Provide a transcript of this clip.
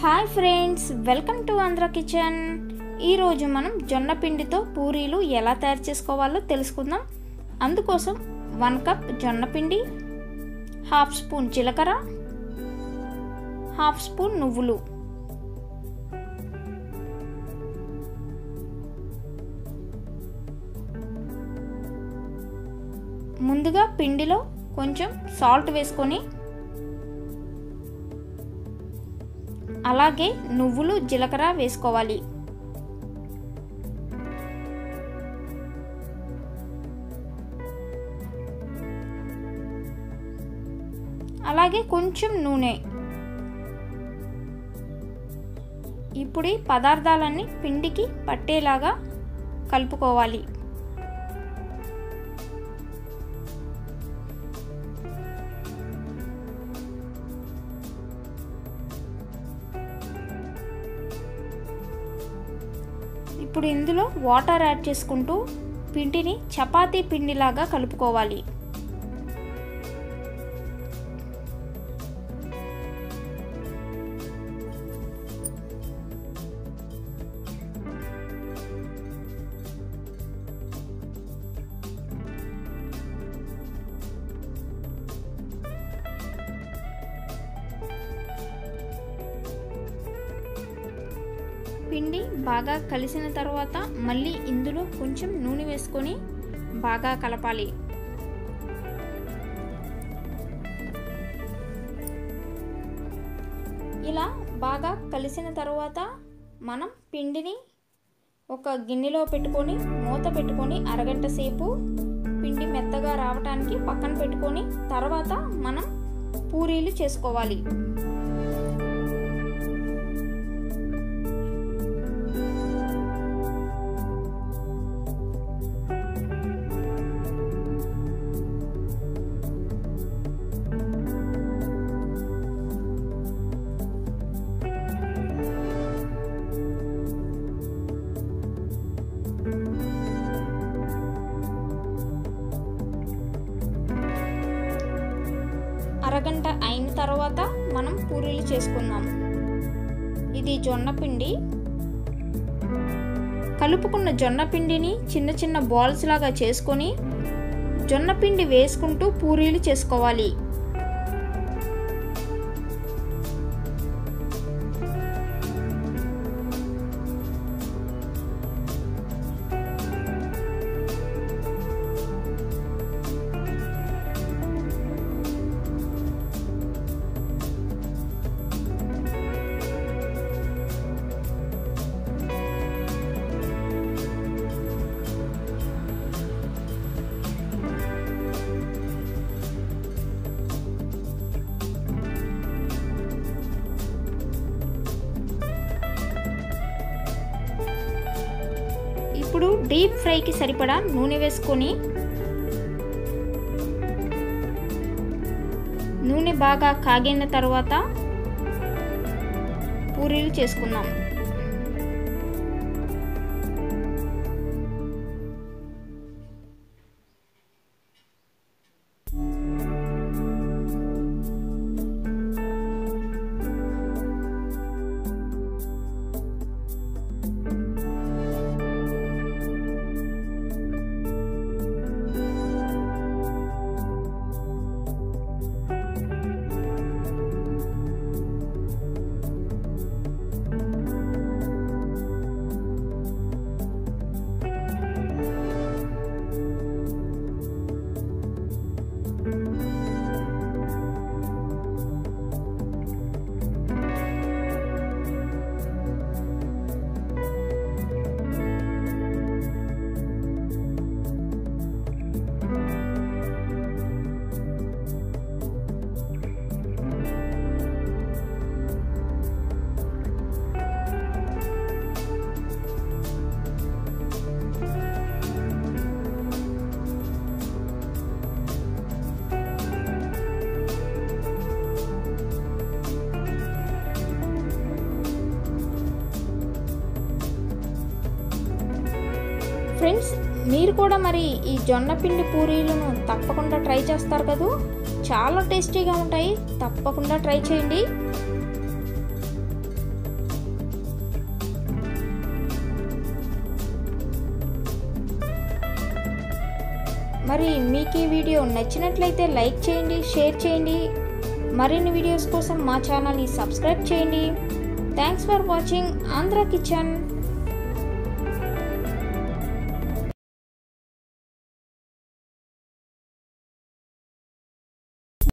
Hi friends, welcome to Andhra kitchen. ఈరోజు మనం జొన్న పిండితో పూరీలు ఎలా తయారు చేసుకోవాలో తెలుసుకుందాం. అందుకోసం 1 కప్ జొన్న పిండి, హాఫ్ స్పూన్ జీలకర్ర, హాఫ్ స్పూన్ నువ్వులు, ముందుగా పిండిలో కొంచెం సాల్ట్ వేసుకొని అలాగే నువ్వులు జీలకర్ర వేసుకోవాలి. అలాగే కొంచెం నూనె. ఇప్పుడు ఈ పదార్థాలన్నీ పిండికి పట్టేలాగా కలుపుకోవాలి. ఇప్పుడు ఇందులో వాటర్ యాడ్ చేసుకుంటూ పిండిని చపాతీ పిండిలాగా కలుపుకోవాలి. పిండి బాగా కలిసిన తర్వాత మళ్ళీ ఇందులో కొంచెం నూనె వేసుకొని బాగా కలపాలి. ఇలా బాగా కలిసిన తర్వాత మనం పిండిని ఒక గిన్నెలో పెట్టుకొని మూత పెట్టుకొని అరగంట సేపు పిండి మెత్తగా రావడానికి పక్కన పెట్టుకొని తర్వాత మనం పూరీలు చేసుకోవాలి. అరగంట అయిన తర్వాత మనం పూరీలు చేసుకుందాం. ఇది జొన్న పిండి. కలుపుకున్న జొన్న పిండిని చిన్న చిన్న బాల్స్ లాగా చేసుకొని జొన్న పిండి వేసుకుంటూ పూరీలు చేసుకోవాలి. ఇప్పుడు డీప్ ఫ్రైకి సరిపడా నూనె వేసుకొని నూనె బాగా కాగిన తర్వాత పూరీలు చేసుకుందాం. ఫ్రెండ్స్, మీరు కూడా మరి ఈ జొన్న పిండి పూరీలను తప్పకుండా ట్రై చేస్తారు కదా. చాలా టేస్టీగా ఉంటాయి. తప్పకుండా ట్రై చేయండి. మరి మీకు ఈ వీడియో నచ్చినట్లయితే లైక్ చేయండి, షేర్ చేయండి. మరిన్ని వీడియోస్ కోసం మా ఛానల్ని సబ్స్క్రైబ్ చేయండి. Thanks for watching Andhra kitchen.